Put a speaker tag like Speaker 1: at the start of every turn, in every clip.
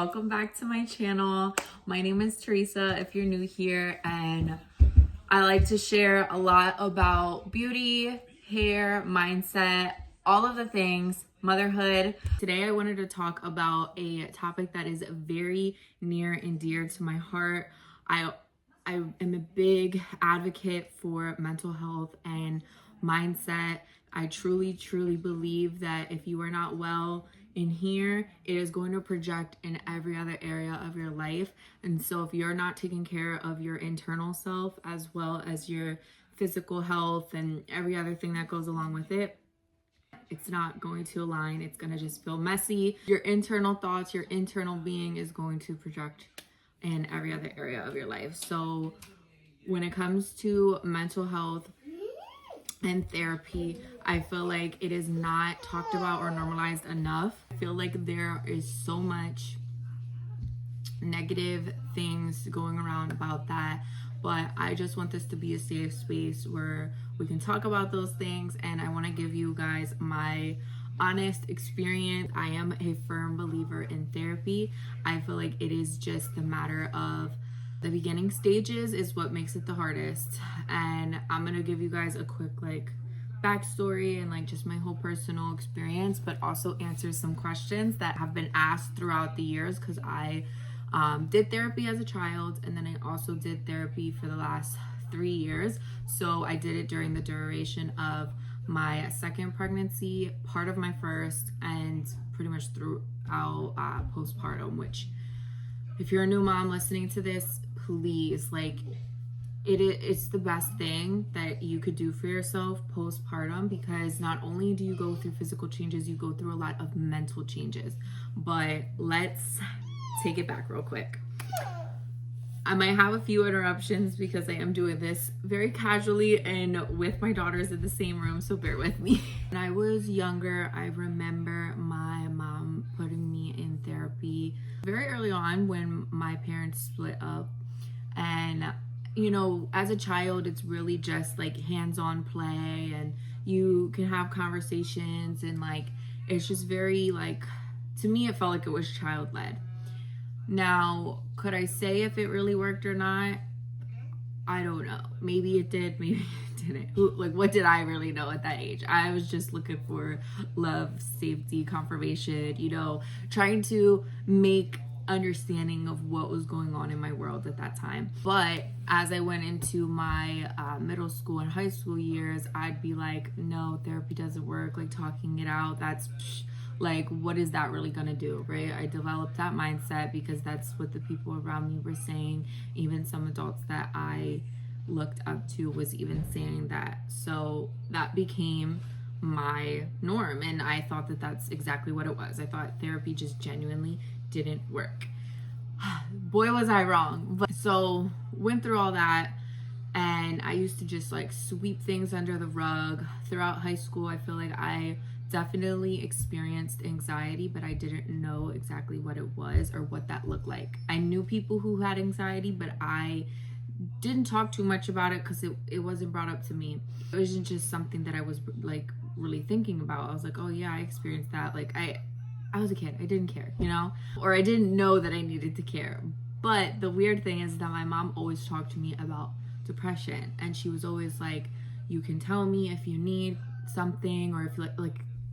Speaker 1: welcome back to my channel. My name is Teresa if you're new here, and I like to share a lot about beauty, hair, mindset, all of the things, motherhood. Today I wanted to talk about a topic that is very near and dear to my heart. I am a big advocate for mental health and mindset. I truly believe that if you are not well in here, it is going to project in every other area of your life. And so if you're not taking care of your internal self as well as your physical health and every other thing that goes along with it, it's not going to align. It's going to just feel messy. Your internal thoughts, your internal being is going to project in every other area of your life. So when it comes to mental health and therapy, I feel like it is not talked about or normalized enough. I feel like there is so much negative things going around about that, but I just want this to be a safe space where we can talk about those things, and I want to give you guys my honest experience. I am a firm believer in therapy. I feel like it is just the matter of the beginning stages is what makes it the hardest. And I'm gonna give you guys a quick backstory and just my whole personal experience, but also answer some questions that have been asked throughout the years, because I did therapy as a child, and then I also did therapy for the last 3 years. So I did it during the duration of my second pregnancy, part of my first, and pretty much throughout postpartum, which if you're a new mom listening to this, please, it's the best thing that you could do for yourself postpartum, because not only do you go through physical changes, you go through a lot of mental changes. But let's take it back real quick. I might have a few interruptions because I am doing this very casually and with my daughters in the same room, so bear with me. When I was younger, I remember my mom putting me in therapy very early on when my parents split up. And as a child, it's really just hands-on play, and you can have conversations, and it's just very to me it felt like it was child-led. Now, could I say if it really worked or not? I don't know. Maybe it did, maybe it didn't. What did I really know at that age? I was just looking for love, safety, confirmation, trying to make understanding of what was going on in my world at that time. But as I went into my middle school and high school years, I'd be like, no, therapy doesn't work. Talking it out, that's what is that really gonna do, right? I developed that mindset because that's what the people around me were saying. Even some adults that I looked up to was even saying that. So that became my norm, and I thought that that's exactly what it was. I thought therapy just genuinely didn't work. Boy, was I wrong. But so went through all that, and I used to just sweep things under the rug. Throughout high school, I feel like I definitely experienced anxiety, but I didn't know exactly what it was or what that looked like. I knew people who had anxiety, but I didn't talk too much about it because it wasn't brought up to me. It wasn't just something that I was really thinking about. I was like, oh yeah, I experienced that. I was a kid. I didn't care, or I didn't know that I needed to care. But the weird thing is that my mom always talked to me about depression, and she was always like, you can tell me if you need something, or if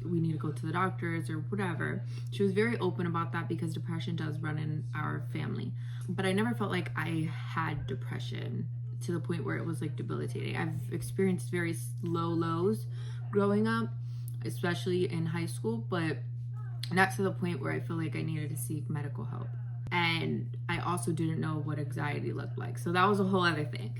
Speaker 1: we need to go to the doctors or whatever. She was very open about that because depression does run in our family. But I never felt like I had depression to the point where it was debilitating. I've experienced very low lows growing up, especially in high school, but not to the point where I feel like I needed to seek medical help. And I also didn't know what anxiety looked like. So that was a whole other thing.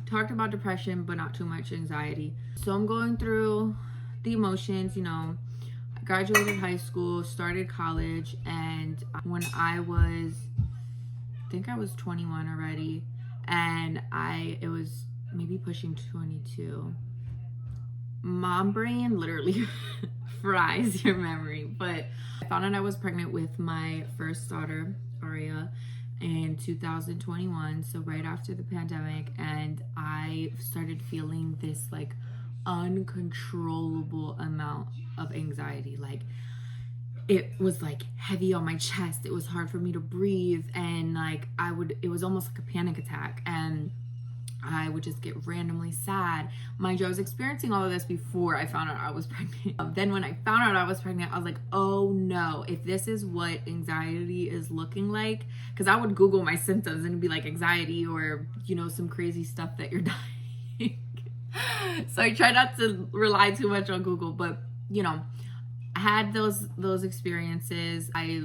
Speaker 1: Talked about depression, but not too much anxiety. So I'm going through the emotions, I graduated high school, started college, and when I think I was 21 already, and it was maybe pushing 22. Mom brain literally fries your memory, but I found out I was pregnant with my first daughter, Aria, in 2021, so right after the pandemic, and I started feeling this uncontrollable amount of anxiety. it was like heavy on my chest. It was hard for me to breathe, and like it was almost like a panic attack, and I would just get randomly sad. Mind you, I was experiencing all of this before I found out I was pregnant. Then when I found out I was pregnant, I was like, oh no, if this is what anxiety is looking like, because I would Google my symptoms and it'd be like anxiety or, you know, some crazy stuff that you're dying. So I try not to rely too much on Google, but you know, I had those experiences. I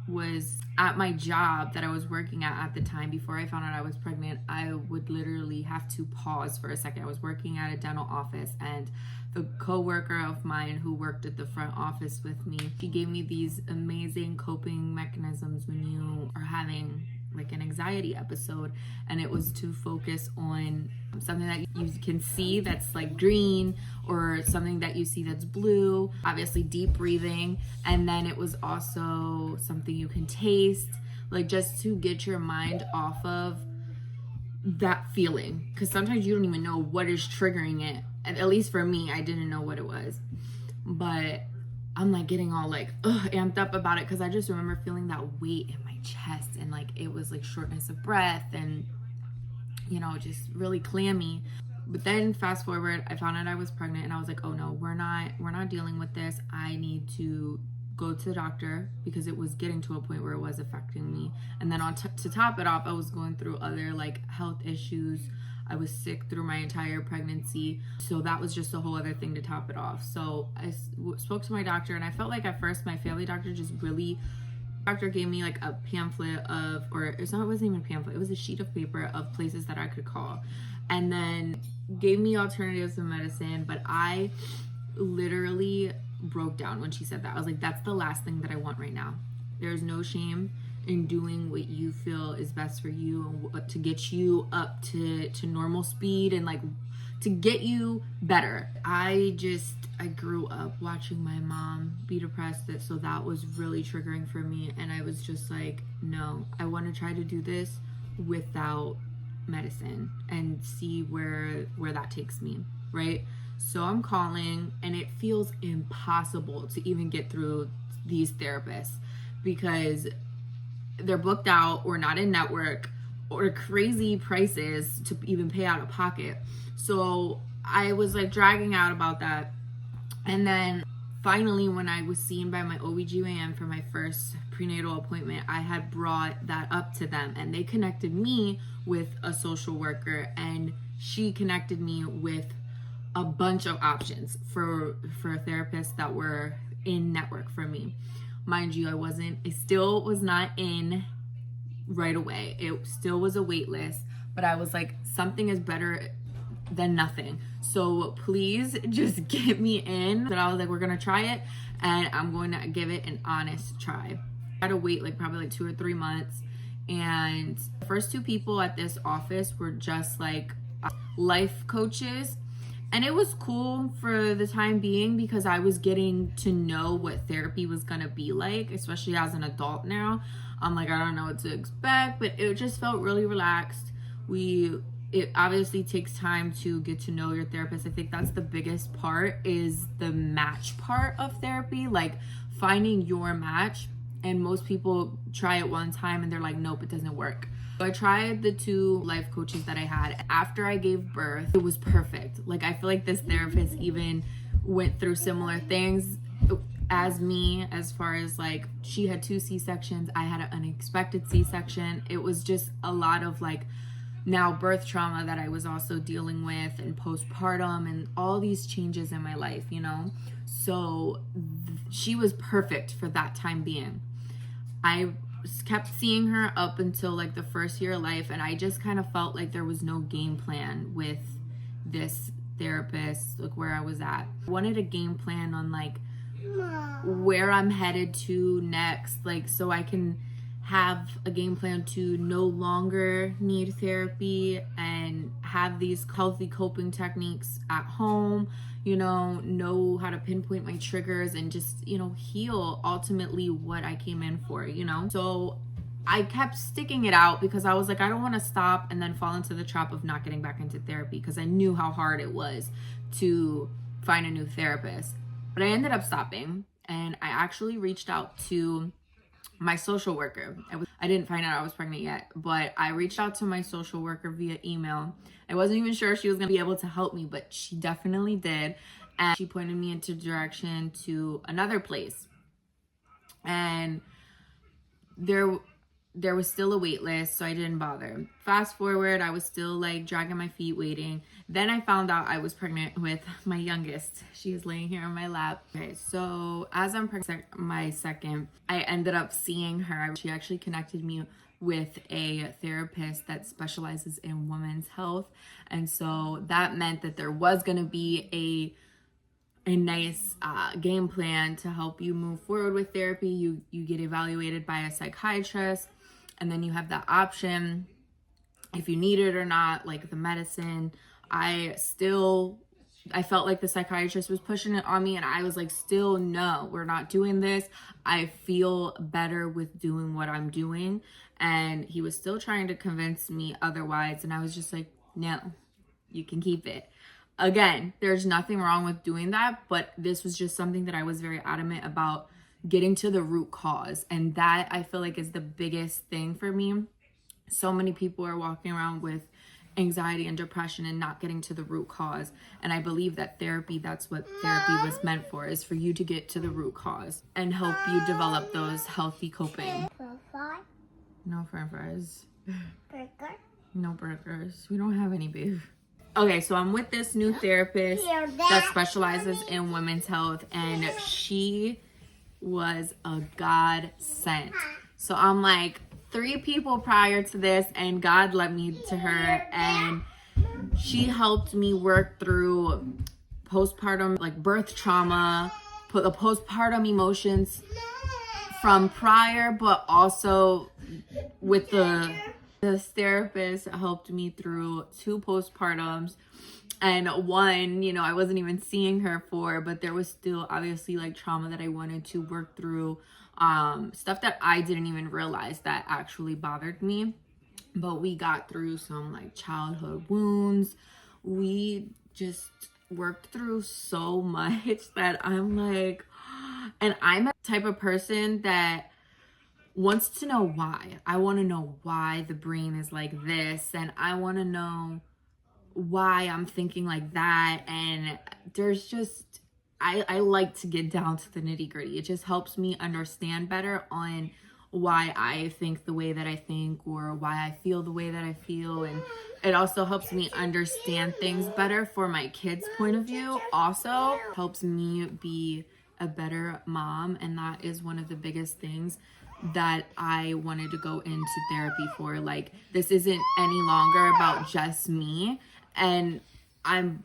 Speaker 1: was at my job that I was working at the time before I found out I was pregnant. I would literally have to pause for a second. I was working at a dental office, and the coworker of mine who worked at the front office with me, she gave me these amazing coping mechanisms when you are having like an anxiety episode, and it was to focus on something that you can see that's like green, or something that you see that's blue, obviously deep breathing, and then it was also something you can taste, like just to get your mind off of that feeling, because sometimes you don't even know what is triggering it. And at least for me, I didn't know what it was, but I'm like getting all like amped up about it, because I just remember feeling that weight in my chest, and like it was like shortness of breath, and you know, just really clammy. But then fast forward, I found out I was pregnant, and I was like, oh no, we're not dealing with this. I need to go to the doctor, because it was getting to a point where it was affecting me. And then to top it off, I was going through other like health issues. I was sick through my entire pregnancy, so that was just a whole other thing to top it off. So I spoke to my doctor, and I felt like at first my family doctor gave me like a pamphlet of, or it wasn't even a pamphlet, it was a sheet of paper of places that I could call, and then gave me alternatives of medicine. But I literally broke down when she said that. I was like, that's the last thing that I want right now. There's no shame in doing what you feel is best for you, and to get you up to normal speed, and like to get you better. I grew up watching my mom be depressed, so that was really triggering for me, and I was just like, no, I want to try to do this without medicine and see where that takes me, right? So I'm calling, and it feels impossible to even get through these therapists, because they're booked out or not in network, or crazy prices to even pay out of pocket. So I was like dragging out about that. And then finally, when I was seen by my OBGYN for my first prenatal appointment, I had brought that up to them, and they connected me with a social worker, and she connected me with a bunch of options for therapists that were in network for me. Mind you, I still was not in right away. It still was a wait list, but I was like, something is better than nothing. So please just get me in. But I was like, we're gonna try it, and I'm going to give it an honest try. I had to wait like probably like 2 or 3 months, and the first 2 people at this office were just like life coaches. And it was cool for the time being, because I was getting to know what therapy was gonna be like, especially as an adult now. I'm like, I don't know what to expect, but it just felt really relaxed. It obviously takes time to get to know your therapist. I think that's the biggest part, is the match part of therapy, like finding your match. And most people try it one time and they're like, nope, it doesn't work. So I tried the 2 life coaches that I had. After I gave birth, it was perfect. Like, I feel like this therapist even went through similar things as me, as far as like, she had 2 C-sections, I had an unexpected C-section. It was just a lot of like now birth trauma that I was also dealing with, and postpartum, and all these changes in my life, you know? So she was perfect for that time being. I kept seeing her up until like the first year of life, and I just kind of felt like there was no game plan with this therapist, like where I was at. I wanted a game plan on like where I'm headed to next, like so I can have a game plan to no longer need therapy and have these healthy coping techniques at home, you know how to pinpoint my triggers, and just, heal ultimately what I came in for, So I kept sticking it out, because I was like, I don't want to stop and then fall into the trap of not getting back into therapy, because I knew how hard it was to find a new therapist. But I ended up stopping, and I actually reached out to my social worker. I didn't find out I was pregnant yet, but I reached out to my social worker via email. I wasn't even sure she was gonna be able to help me, but she definitely did. And she pointed me into direction to another place. And there was still a wait list, so I didn't bother. Fast forward, I was still like dragging my feet waiting. Then I found out I was pregnant with my youngest. She is laying here on my lap. Okay, so as I'm pregnant my second, I ended up seeing her. She actually connected me with a therapist that specializes in women's health. And so that meant that there was going to be a nice game plan to help you move forward with therapy. You get evaluated by a psychiatrist, and then you have that option if you need it or not, like the medicine. I felt like the psychiatrist was pushing it on me, and I was like, still no, we're not doing this. I feel better with doing what I'm doing. And he was still trying to convince me otherwise, and I was just like, no, you can keep it. Again, there's nothing wrong with doing that, but this was just something that I was very adamant about, getting to the root cause. And that, I feel like, is the biggest thing for me. So many people are walking around with anxiety and depression and not getting to the root cause. And I believe that that's what therapy was meant for, is for you to get to the root cause and help you develop those healthy coping. No french fries.
Speaker 2: Burger.
Speaker 1: No burgers. We don't have any, babe. Okay, so I'm with this new therapist that specializes in women's health, and she was a godsend. So I'm like 3 people prior to this, and God led me to her, and she helped me work through postpartum, like birth trauma, put the postpartum emotions from prior, but also with this therapist helped me through 2 postpartums, and one, I wasn't even seeing her for, but there was still obviously like trauma that I wanted to work through, stuff that I didn't even realize that actually bothered me. But we got through some like childhood wounds. We just worked through so much that I'm like, and I'm a type of person that wants to know why. I want to know why the brain is like this, and I want to know why I'm thinking like that. And there's just, I like to get down to the nitty gritty. It just helps me understand better on why I think the way that I think, or why I feel the way that I feel. And it also helps me understand things better for my kids' point of view. Also helps me be a better mom, and that is one of the biggest things that I wanted to go into therapy for. Like, this isn't any longer about just me, and I'm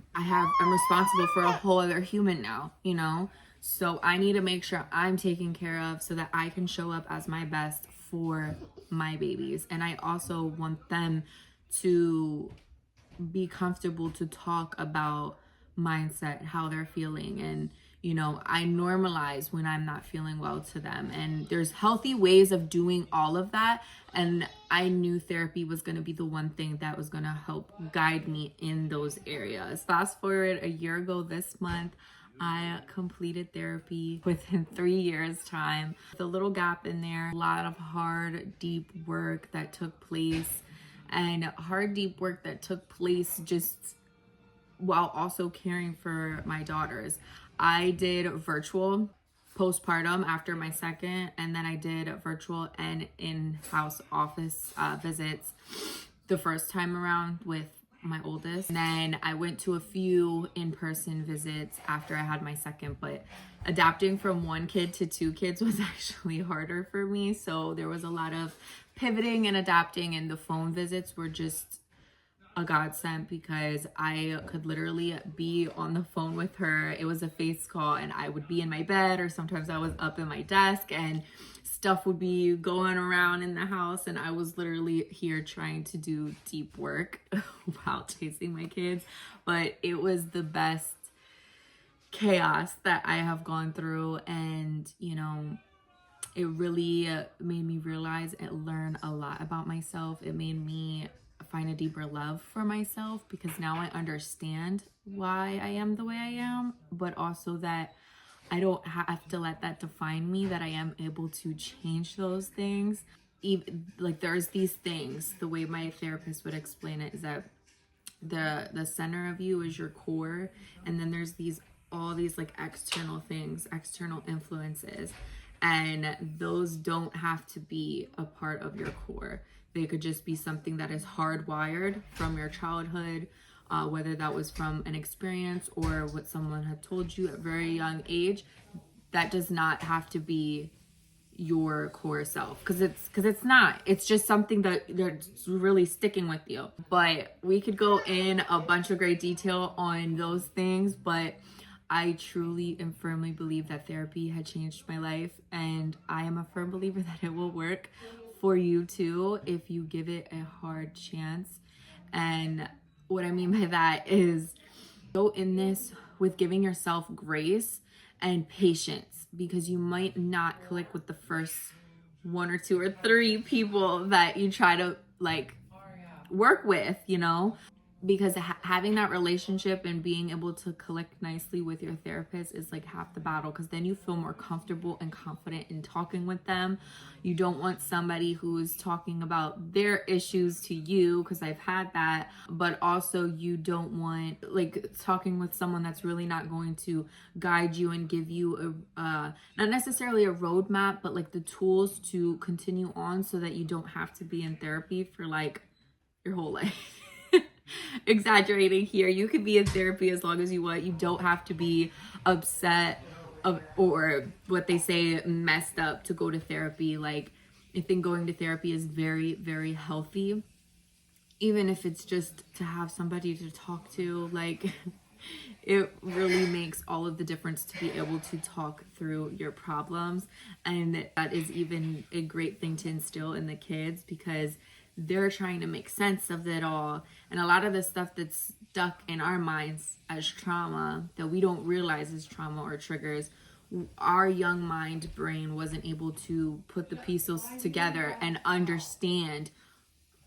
Speaker 1: responsible for a whole other human now, so I need to make sure I'm taken care of so that I can show up as my best for my babies. And I also want them to be comfortable to talk about mindset, how they're feeling, and I normalize when I'm not feeling well to them. And there's healthy ways of doing all of that. And I knew therapy was going to be the one thing that was going to help guide me in those areas. Fast forward a year ago this month, I completed therapy within 3 years' time. With a little gap in there, a lot of hard, deep work that took place. And hard, deep work that took place just while also caring for my daughters. I did virtual postpartum after my second, and then I did virtual and in-house office visits the first time around with my oldest. And then I went to a few in-person visits after I had my second, but adapting from 1 kid to 2 kids was actually harder for me. So there was a lot of pivoting and adapting, and the phone visits were just a godsend because I could literally be on the phone with her. It was a face call, and I would be in my bed, or sometimes I was up in my desk, and stuff would be going around in the house, and I was literally here trying to do deep work while chasing my kids. But it was the best chaos that I have gone through, and it really made me realize and learn a lot about myself. It made me find a deeper love for myself, because now I understand why I am the way I am, but also that I don't have to let that define me, that I am able to change those things. Even like there's these things, the way my therapist would explain it is that the center of you is your core, and then there's all these like external things, external influences, and those don't have to be a part of your core. They could just be something that is hardwired from your childhood, whether that was from an experience or what someone had told you at a very young age. That does not have to be your core self, because it's not. It's just something that's really sticking with you. But we could go in a bunch of great detail on those things, but I truly and firmly believe that therapy had changed my life, and I am a firm believer that it will work for you too if you give it a hard chance. And what I mean by that is go in this with giving yourself grace and patience, because you might not click with the first 1 or 2 or 3 people that you try to like work with, you know, because having that relationship and being able to click nicely with your therapist is like half the battle, because then you feel more comfortable and confident in talking with them. You don't want somebody who is talking about their issues to you, because I've had that, but also you don't want like talking with someone that's really not going to guide you and give you not necessarily a roadmap, but like the tools to continue on so that you don't have to be in therapy for like your whole life. Exaggerating here. You could be in therapy as long as you want. You don't have to be upset or what they say messed up to go to therapy. Like, I think going to therapy is very, very healthy, even if it's just to have somebody to talk to. Like, it really makes all of the difference to be able to talk through your problems. And that is even a great thing to instill in the kids, because they're trying to make sense of it all. And a lot of the stuff that's stuck in our minds as trauma that we don't realize is trauma or triggers, our young mind brain wasn't able to put the pieces together and understand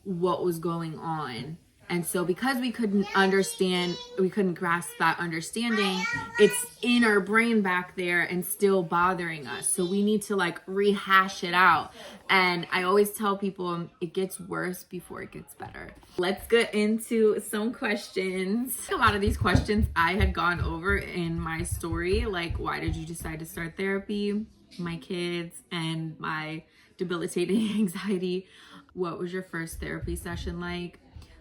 Speaker 1: what was going on. And so because we couldn't understand, we couldn't grasp that understanding, it's in our brain back there and still bothering us. So we need to like rehash it out. And I always tell people it gets worse before it gets better. Let's get into some questions. A lot of these questions I had gone over in my story, like why did you decide to start therapy, my kids, and my debilitating anxiety. What was your first therapy session like?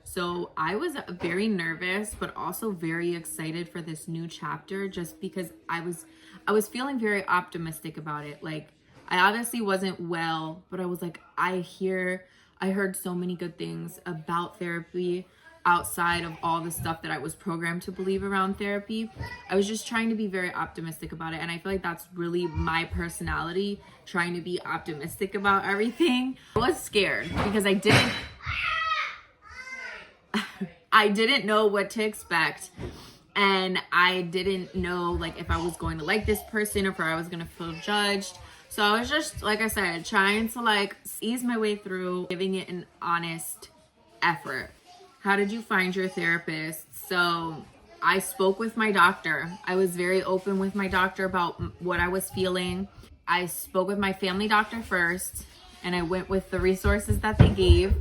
Speaker 1: So I was very nervous, but also very excited for this new chapter, just because I was feeling very optimistic about it. Like, I obviously wasn't well, but I was like, I heard so many good things about therapy outside of all the stuff that I was programmed to believe around therapy. I was just trying to be very optimistic about it. And I feel like that's really my personality, trying to be optimistic about everything. I was scared because I didn't know what to expect, and I didn't know like if I was going to like this person or if I was going to feel judged. So I was just, like I said, trying to like ease my way through, giving it an honest effort. How did you find your therapist? So I spoke with my doctor. I was very open with my doctor about what I was feeling. I spoke with my family doctor first, and I went with the resources that they gave.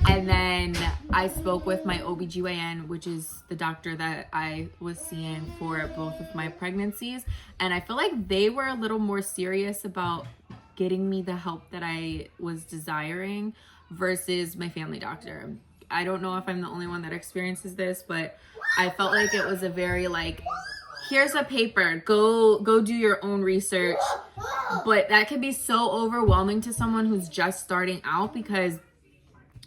Speaker 1: And then I spoke with my OBGYN, which is the doctor that I was seeing for both of my pregnancies. And I feel like they were a little more serious about getting me the help that I was desiring versus my family doctor. I don't know if I'm the only one that experiences this, but I felt like it was a very like, here's a paper, go do your own research. But that can be so overwhelming to someone who's just starting out, because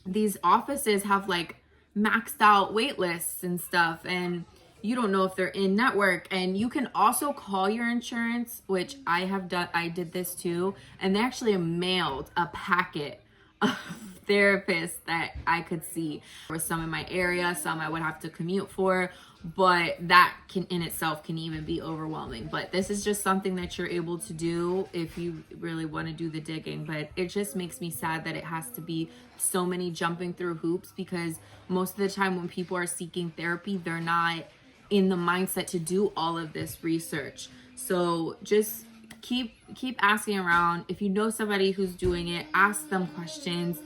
Speaker 1: these offices have like maxed out wait lists and stuff, and you don't know if they're in network. And you can also call your insurance, which I have done. I did this too, and they actually mailed a packet of therapists that I could see. There were some in my area, some I would have to commute for, but that can in itself can even be overwhelming. But this is just something that you're able to do if you really want to do the digging. But it just makes me sad that it has to be so many jumping through hoops, because most of the time when people are seeking therapy, they're not in the mindset to do all of this research. So just keep asking around. If you know somebody who's doing it, ask them questions,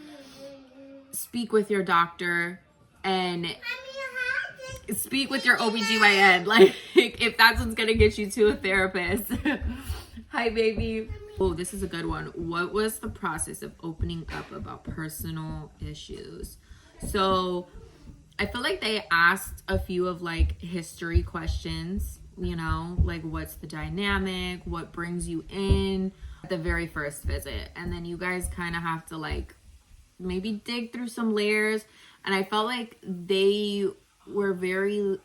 Speaker 1: speak with your doctor, and speak with your OBGYN. Like, if that's what's gonna get you to a therapist. Hi, baby. Oh, this is a good one. What was the process of opening up about personal issues? So I feel like they asked a few of like history questions, you know, like what's the dynamic, what brings you in at the very first visit. And then you guys kind of have to like maybe dig through some layers. And I felt like they were very,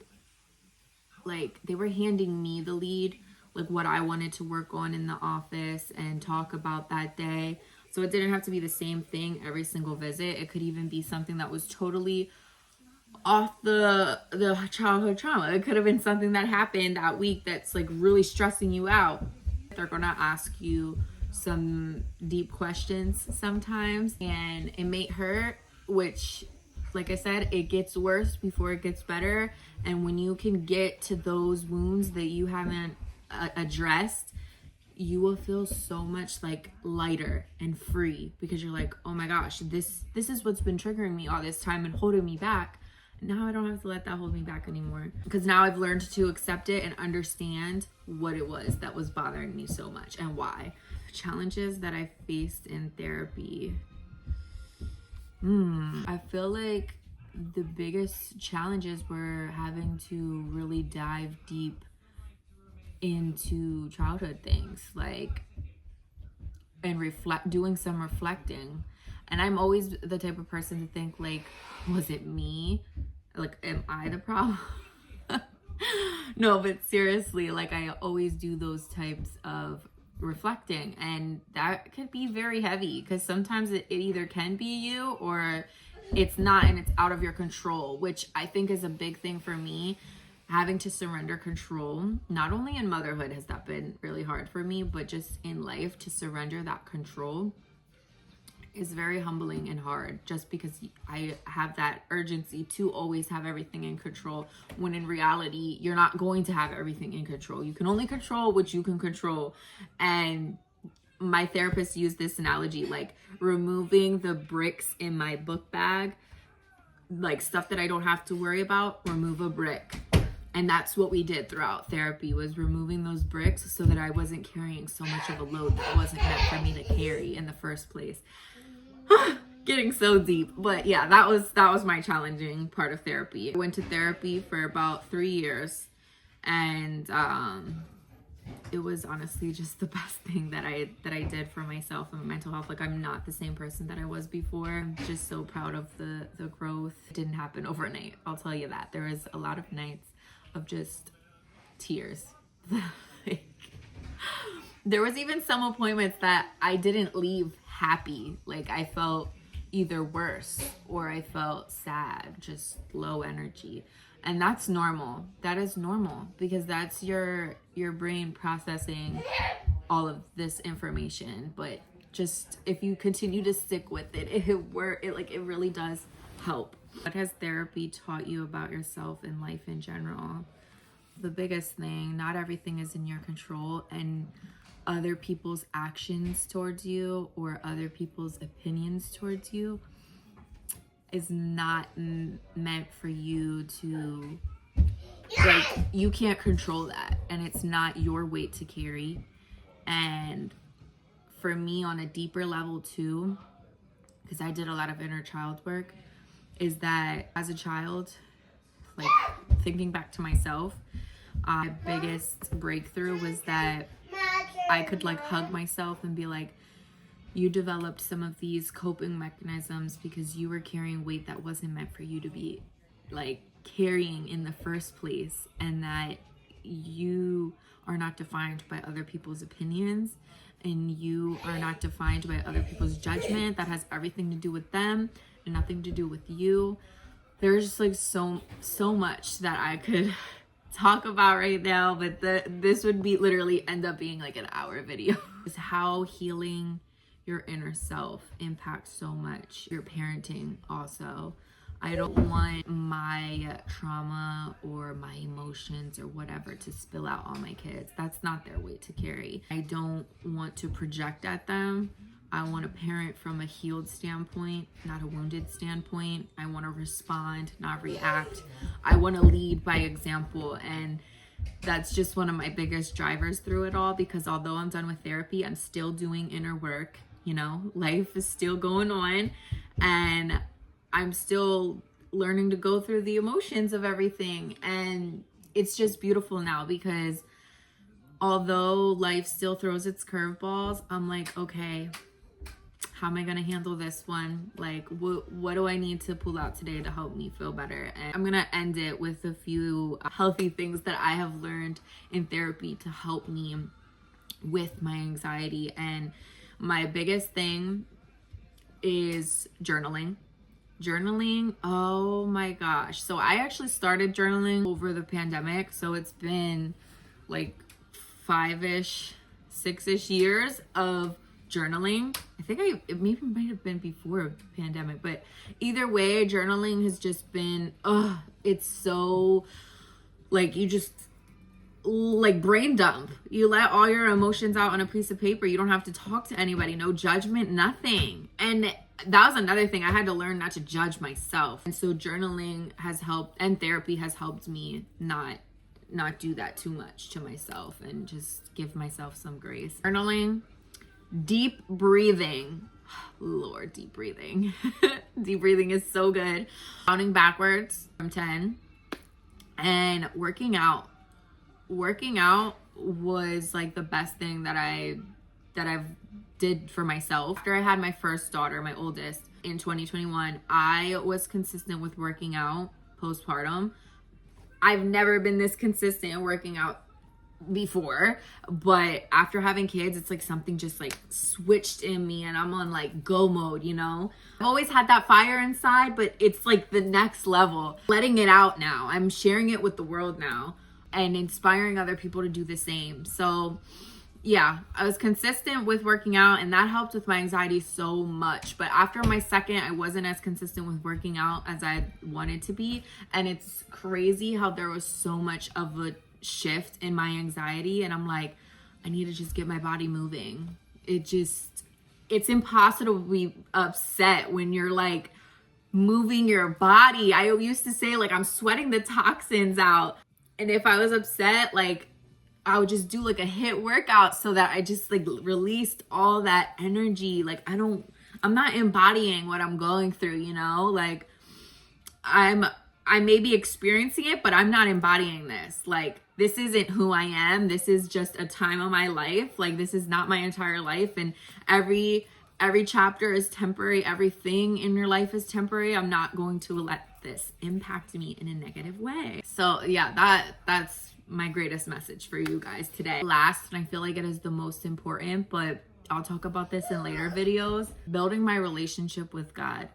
Speaker 1: like, they were handing me the lead, like what I wanted to work on in the office and talk about that day. So it didn't have to be the same thing every single visit. It could even be something that was totally off the childhood trauma. It could have been something that happened that week that's like really stressing you out. They're gonna ask you some deep questions sometimes, and it may hurt, which, like I said, it gets worse before it gets better. And when you can get to those wounds that you haven't addressed, you will feel so much like lighter and free, because you're like, oh my gosh, this is what's been triggering me all this time and holding me back. Now I don't have to let that hold me back anymore, because now I've learned to accept it and understand what it was that was bothering me so much and why. Challenges that I faced in therapy. I feel like the biggest challenges were having to really dive deep into childhood things, like, and doing some reflecting. And I'm always the type of person to think like, was it me? Like, am I the problem? No, but seriously, like, I always do those types of reflecting, and that could be very heavy, because sometimes it either can be you or it's not, and it's out of your control, which I think is a big thing for me. Having to surrender control, not only in motherhood has that been really hard for me, but just in life, to surrender that control is very humbling and hard, just because I have that urgency to always have everything in control, when in reality, you're not going to have everything in control. You can only control what you can control. And my therapist used this analogy, like removing the bricks in my book bag, like stuff that I don't have to worry about, remove a brick. And that's what we did throughout therapy, was removing those bricks so that I wasn't carrying so much of a load that wasn't meant for me to carry in the first place. Getting so deep. But yeah, that was my challenging part of therapy. I went to therapy for about 3 years, and it was honestly just the best thing that I did for myself and my mental health. Like, I'm not the same person that I was before. I'm just so proud of the growth. It didn't happen overnight, I'll tell you that. There was a lot of nights of just tears. Like, there was even some appointments that I didn't leave happy. Like, I felt either worse or I felt sad, just low energy. And that's normal. That is normal, because that's your brain processing all of this information. But just, if you continue to stick with it, it really does help. What has therapy taught you about yourself and life in general? The biggest thing, not everything is in your control, and other people's actions towards you or other people's opinions towards you is not meant for you to, like, you can't control that, and it's not your weight to carry. And for me, on a deeper level too, because I did a lot of inner child work, is that as a child, like, thinking back to myself, my biggest breakthrough was that I could like hug myself and be like, you developed some of these coping mechanisms because you were carrying weight that wasn't meant for you to be like carrying in the first place, and that you are not defined by other people's opinions, and you are not defined by other people's judgment. That has everything to do with them and nothing to do with you. There's just like so much that I could talk about right now, but this would be literally end up being like an hour video. Is how healing your inner self impacts so much your parenting also. I don't want my trauma or my emotions or whatever to spill out on my kids. That's not their weight to carry. I don't want to project at them. I want to parent from a healed standpoint, not a wounded standpoint. I want to respond, not react. I want to lead by example. And that's just one of my biggest drivers through it all, because although I'm done with therapy, I'm still doing inner work. You know, life is still going on, and I'm still learning to go through the emotions of everything. And it's just beautiful now, because although life still throws its curveballs, I'm like, okay, how am I going to handle this one? Like, what do I need to pull out today to help me feel better? And I'm going to end it with a few healthy things that I have learned in therapy to help me with my anxiety. And my biggest thing is journaling. Journaling, oh my gosh. So I actually started journaling over the pandemic. So it's been like 5-ish, 6-ish years of journaling. I think it maybe might have been before the pandemic, but either way, journaling has just been, it's so like, you just like brain dump. You let all your emotions out on a piece of paper. You don't have to talk to anybody, no judgment, nothing. And that was another thing. I had to learn not to judge myself. And so journaling has helped, and therapy has helped me not do that too much to myself and just give myself some grace. Journaling, deep breathing. Lord, deep breathing. Deep breathing is so good. Counting backwards from 10, and working out. Working out was like the best thing that I've did for myself. After I had my first daughter, my oldest, in 2021, I was consistent with working out postpartum. I've never been this consistent in working out before, but after having kids, it's like something just like switched in me, and I'm on like go mode, you know? I've always had that fire inside, but it's like the next level. Letting it out now. I'm sharing it with the world now and inspiring other people to do the same. So yeah, I was consistent with working out, and that helped with my anxiety so much. But after my second, I wasn't as consistent with working out as I wanted to be. And it's crazy how there was so much of a shift in my anxiety, and I'm like, I need to just get my body moving. It's impossible to be upset when you're like moving your body. I used to say like I'm sweating the toxins out, and if I was upset, like I would just do like a HIIT workout so that I just like released all that energy. Like I'm not embodying what I'm going through, you know? Like I may be experiencing it, but I'm not embodying this. Like, this isn't who I am. This is just a time of my life. Like, this is not my entire life. And every chapter is temporary. Everything in your life is temporary. I'm not going to let this impact me in a negative way. So yeah, that's my greatest message for you guys today. Last, and I feel like it is the most important, but I'll talk about this in later videos, building my relationship with God.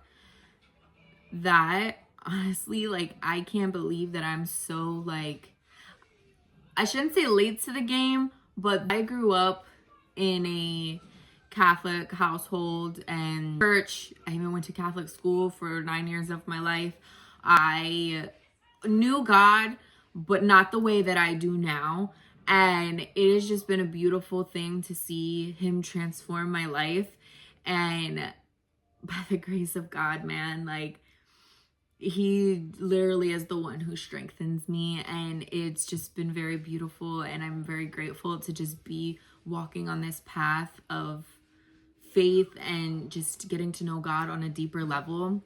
Speaker 1: That honestly, like, I can't believe that I'm so like, I shouldn't say late to the game, but I grew up in a Catholic household and church. I even went to Catholic school for 9 years of my life. I knew God, but not the way that I do now. And it has just been a beautiful thing to see him transform my life. And by the grace of God, man, like, he literally is the one who strengthens me, and it's just been very beautiful, and I'm very grateful to just be walking on this path of faith and just getting to know God on a deeper level,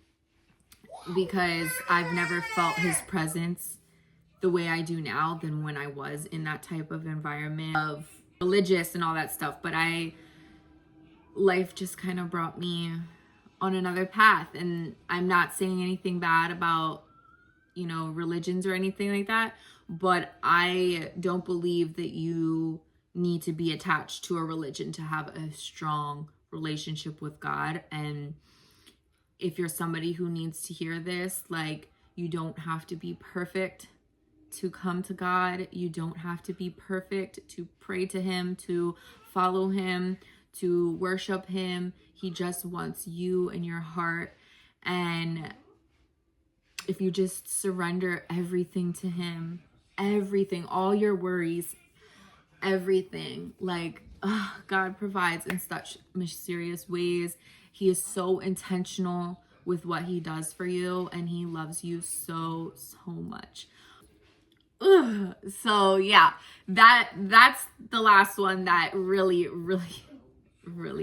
Speaker 1: because I've never felt his presence the way I do now than when I was in that type of environment of religious and all that stuff. But life just kind of brought me on another path, and I'm not saying anything bad about, you know, religions or anything like that, but I don't believe that you need to be attached to a religion to have a strong relationship with God. And if you're somebody who needs to hear this, like, you don't have to be perfect to come to God. You don't have to be perfect to pray to him, to follow him, to worship him. He just wants you in your heart. And if you just surrender everything to him, everything, all your worries, everything, like, God provides in such mysterious ways. He is so intentional with what he does for you, and he loves you so much. So yeah, that's the last one that really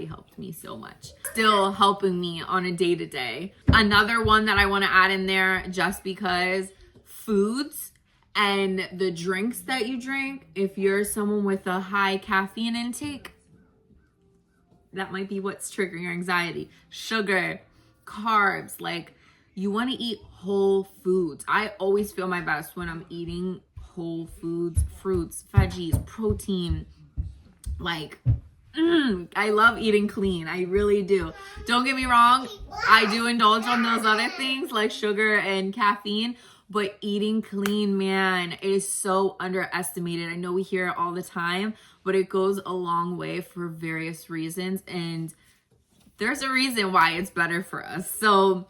Speaker 1: helped me so much. Still helping me on a day-to-day. Another one that I want to add in there, just because, foods and the drinks that you drink. If you're someone with a high caffeine intake, that might be what's triggering your anxiety. Sugar, carbs, like, you want to eat whole foods. I always feel my best when I'm eating whole foods, fruits, veggies, protein. Like, I love eating clean. I really do. Don't get me wrong. I do indulge on those other things like sugar and caffeine, but eating clean, man, is so underestimated. I know we hear it all the time, but it goes a long way for various reasons. And there's a reason why it's better for us. So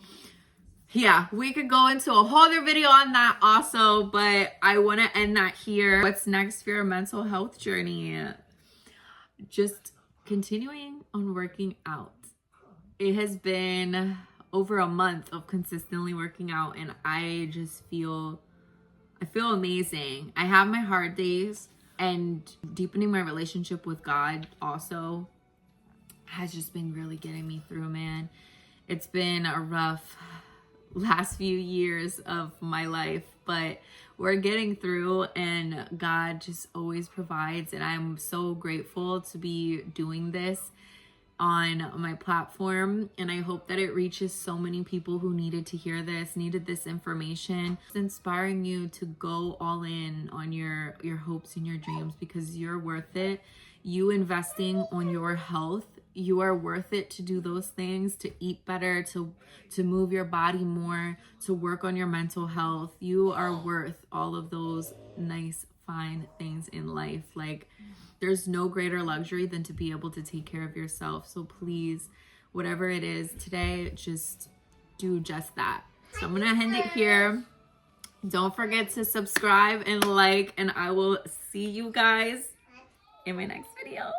Speaker 1: yeah, we could go into a whole other video on that also, but I want to end that here. What's next for your mental health journey? Just continuing on working out. It has been over a month of consistently working out, and I feel amazing. I have my hard days, and deepening my relationship with God also has just been really getting me through, man. It's been a rough last few years of my life, but we're getting through, and God just always provides, and I'm so grateful to be doing this on my platform, and I hope that it reaches so many people who needed to hear this, needed this information. It's inspiring you to go all in on your hopes and your dreams, because you're worth it. You investing on your health, you are worth it to do those things, to eat better, to move your body more, to work on your mental health. You are worth all of those nice, fine things in life. Like, there's no greater luxury than to be able to take care of yourself. So please, whatever it is today, just do just that. So I'm gonna end it here. Don't forget to subscribe and like, and I will see you guys in my next video.